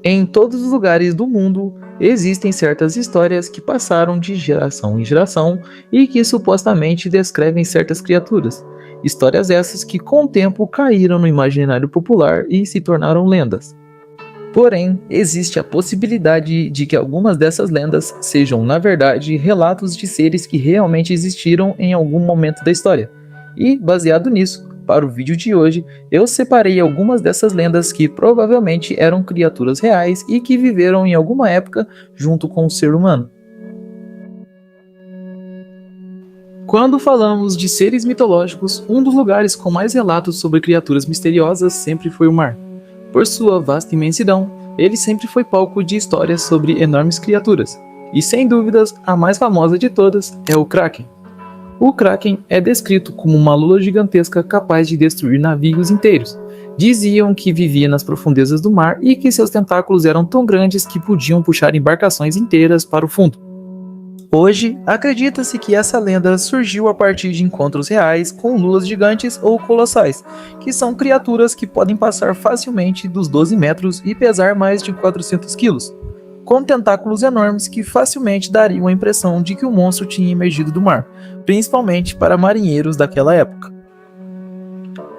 Em todos os lugares do mundo existem certas histórias que passaram de geração em geração e que supostamente descrevem certas criaturas. Histórias essas que com o tempo caíram no imaginário popular e se tornaram lendas. Porém, existe a possibilidade de que algumas dessas lendas sejam, na verdade, relatos de seres que realmente existiram em algum momento da história. E, baseado nisso, para o vídeo de hoje, eu separei algumas dessas lendas que provavelmente eram criaturas reais e que viveram em alguma época junto com o ser humano. Quando falamos de seres mitológicos, um dos lugares com mais relatos sobre criaturas misteriosas sempre foi o mar. Por sua vasta imensidão, ele sempre foi palco de histórias sobre enormes criaturas, e sem dúvidas, a mais famosa de todas é o Kraken. O Kraken é descrito como uma lula gigantesca capaz de destruir navios inteiros. Diziam que vivia nas profundezas do mar e que seus tentáculos eram tão grandes que podiam puxar embarcações inteiras para o fundo. Hoje, acredita-se que essa lenda surgiu a partir de encontros reais com lulas gigantes ou colossais, que são criaturas que podem passar facilmente dos 12 metros e pesar mais de 400 quilos, com tentáculos enormes que facilmente dariam a impressão de que o monstro tinha emergido do mar, principalmente para marinheiros daquela época.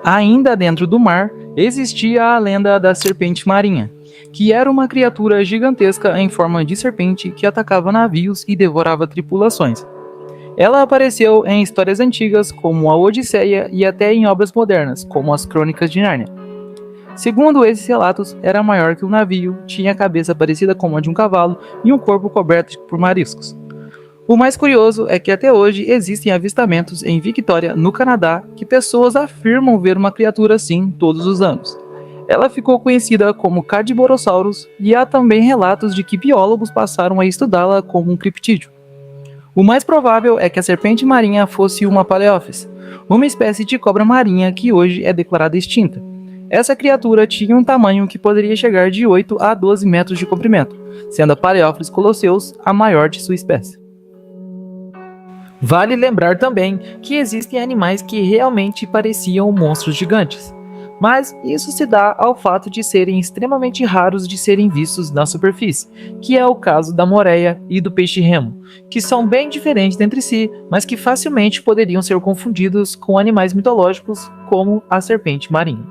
Ainda dentro do mar, existia a lenda da serpente marinha, que era uma criatura gigantesca em forma de serpente que atacava navios e devorava tripulações. Ela apareceu em histórias antigas como a Odisseia e até em obras modernas, como as Crônicas de Nárnia. Segundo esses relatos, era maior que um navio, tinha a cabeça parecida com a de um cavalo e um corpo coberto por mariscos. O mais curioso é que até hoje existem avistamentos em Victoria, no Canadá, que pessoas afirmam ver uma criatura assim todos os anos. Ela ficou conhecida como Cadborosaurus e há também relatos de que biólogos passaram a estudá-la como um criptídeo. O mais provável é que a serpente marinha fosse uma Paleófis, uma espécie de cobra marinha que hoje é declarada extinta. Essa criatura tinha um tamanho que poderia chegar de 8 a 12 metros de comprimento, sendo a Paleófilis colosseus a maior de sua espécie. Vale lembrar também que existem animais que realmente pareciam monstros gigantes, mas isso se dá ao fato de serem extremamente raros de serem vistos na superfície, que é o caso da moreia e do peixe-remo, que são bem diferentes entre si, mas que facilmente poderiam ser confundidos com animais mitológicos como a serpente marinha.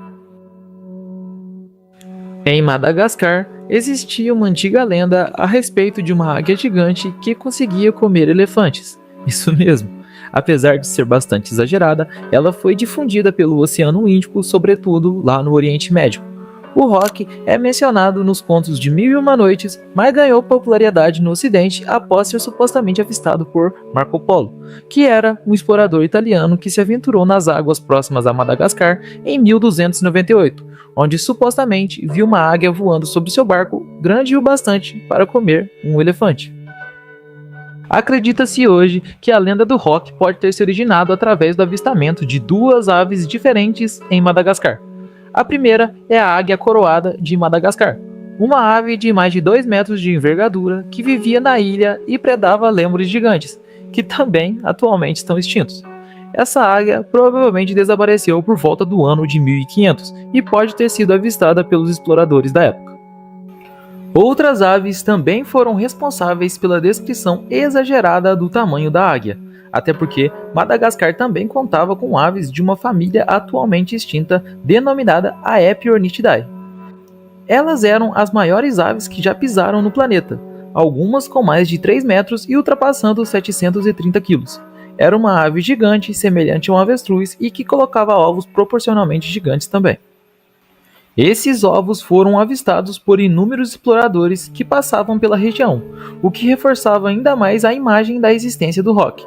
Em Madagascar, existia uma antiga lenda a respeito de uma águia gigante que conseguia comer elefantes. Isso mesmo. Apesar de ser bastante exagerada, ela foi difundida pelo Oceano Índico, sobretudo lá no Oriente Médio. O rock é mencionado nos contos de Mil e Uma Noites, mas ganhou popularidade no Ocidente após ser supostamente avistado por Marco Polo, que era um explorador italiano que se aventurou nas águas próximas a Madagascar em 1298, onde supostamente viu uma águia voando sobre seu barco, grande o bastante para comer um elefante. Acredita-se hoje que a lenda do rock pode ter se originado através do avistamento de duas aves diferentes em Madagascar. A primeira é a águia coroada de Madagascar, uma ave de mais de 2 metros de envergadura que vivia na ilha e predava lêmures gigantes, que também atualmente estão extintos. Essa águia provavelmente desapareceu por volta do ano de 1500 e pode ter sido avistada pelos exploradores da época. Outras aves também foram responsáveis pela descrição exagerada do tamanho da águia, até porque Madagascar também contava com aves de uma família atualmente extinta denominada Aepyornithidae. Elas eram as maiores aves que já pisaram no planeta, algumas com mais de 3 metros e ultrapassando 730 quilos. Era uma ave gigante, semelhante a um avestruz e que colocava ovos proporcionalmente gigantes também. Esses ovos foram avistados por inúmeros exploradores que passavam pela região, o que reforçava ainda mais a imagem da existência do rock.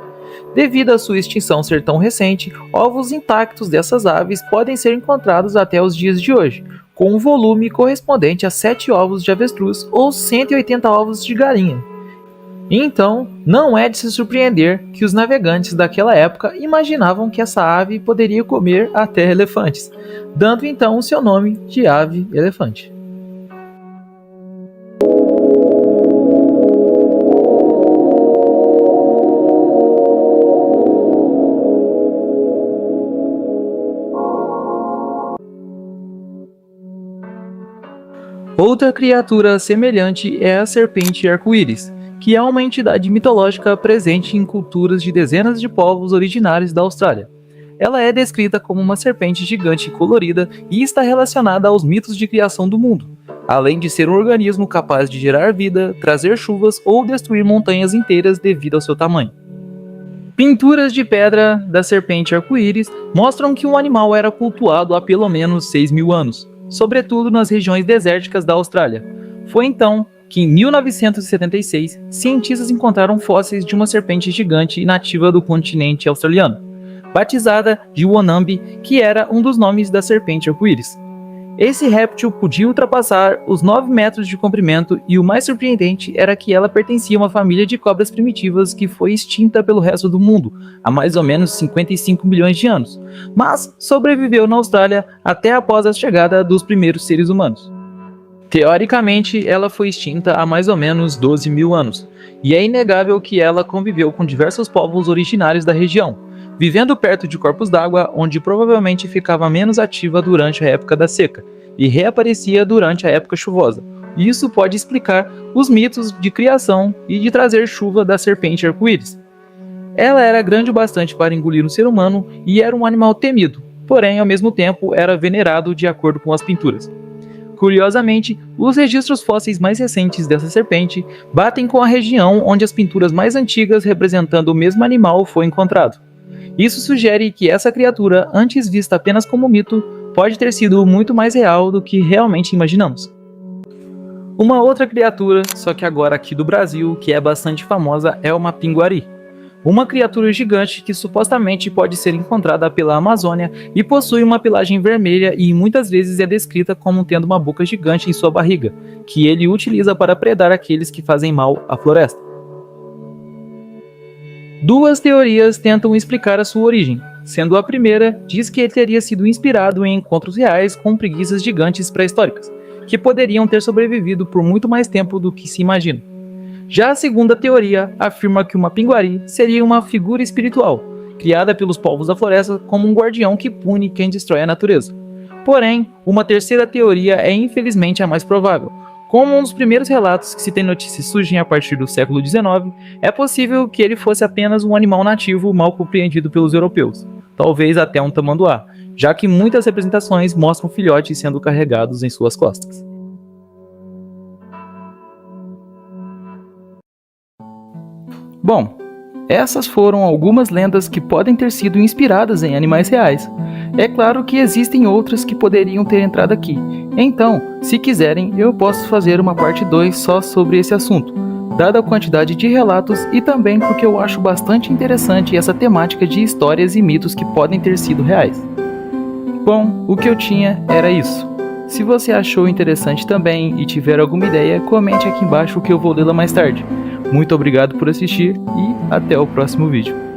Devido à sua extinção ser tão recente, ovos intactos dessas aves podem ser encontrados até os dias de hoje, com um volume correspondente a 7 ovos de avestruz ou 180 ovos de galinha. Então, não é de se surpreender que os navegantes daquela época imaginavam que essa ave poderia comer até elefantes, dando então o seu nome de ave-elefante. Outra criatura semelhante é a serpente arco-íris, que é uma entidade mitológica presente em culturas de dezenas de povos originários da Austrália. Ela é descrita como uma serpente gigante colorida e está relacionada aos mitos de criação do mundo, além de ser um organismo capaz de gerar vida, trazer chuvas ou destruir montanhas inteiras devido ao seu tamanho. Pinturas de pedra da serpente arco-íris mostram que o animal era cultuado há pelo menos 6.000 anos, sobretudo nas regiões desérticas da Austrália. Foi então que, em 1976, cientistas encontraram fósseis de uma serpente gigante nativa do continente australiano, batizada de Wonambi, que era um dos nomes da serpente arco-íris. Esse réptil podia ultrapassar os 9 metros de comprimento e o mais surpreendente era que ela pertencia a uma família de cobras primitivas que foi extinta pelo resto do mundo há mais ou menos 55 milhões de anos, mas sobreviveu na Austrália até após a chegada dos primeiros seres humanos. Teoricamente, ela foi extinta há mais ou menos 12.000 anos, e é inegável que ela conviveu com diversos povos originários da região, vivendo perto de corpos d'água onde provavelmente ficava menos ativa durante a época da seca e reaparecia durante a época chuvosa. Isso pode explicar os mitos de criação e de trazer chuva da serpente arco-íris. Ela era grande o bastante para engolir um ser humano e era um animal temido, porém ao mesmo tempo era venerado de acordo com as pinturas. Curiosamente, os registros fósseis mais recentes dessa serpente batem com a região onde as pinturas mais antigas representando o mesmo animal foi encontrado. Isso sugere que essa criatura, antes vista apenas como mito, pode ter sido muito mais real do que realmente imaginamos. Uma outra criatura, só que agora aqui do Brasil, que é bastante famosa, é o mapinguari. Uma criatura gigante que supostamente pode ser encontrada pela Amazônia e possui uma pelagem vermelha e muitas vezes é descrita como tendo uma boca gigante em sua barriga, que ele utiliza para predar aqueles que fazem mal à floresta. Duas teorias tentam explicar a sua origem, sendo a primeira diz que ele teria sido inspirado em encontros reais com preguiças gigantes pré-históricas, que poderiam ter sobrevivido por muito mais tempo do que se imagina. Já a segunda teoria afirma que o mapinguari seria uma figura espiritual, criada pelos povos da floresta como um guardião que pune quem destrói a natureza. Porém, uma terceira teoria é infelizmente a mais provável. Como um dos primeiros relatos que se tem notícias surgem a partir do século XIX, é possível que ele fosse apenas um animal nativo mal compreendido pelos europeus, talvez até um tamanduá, já que muitas representações mostram filhotes sendo carregados em suas costas. Bom, essas foram algumas lendas que podem ter sido inspiradas em animais reais. É claro que existem outras que poderiam ter entrado aqui. Então, se quiserem, eu posso fazer uma parte 2 só sobre esse assunto, dada a quantidade de relatos e também porque eu acho bastante interessante essa temática de histórias e mitos que podem ter sido reais. Bom, o que eu tinha era isso. Se você achou interessante também e tiver alguma ideia, comente aqui embaixo que eu vou lê-la mais tarde. Muito obrigado por assistir e até o próximo vídeo.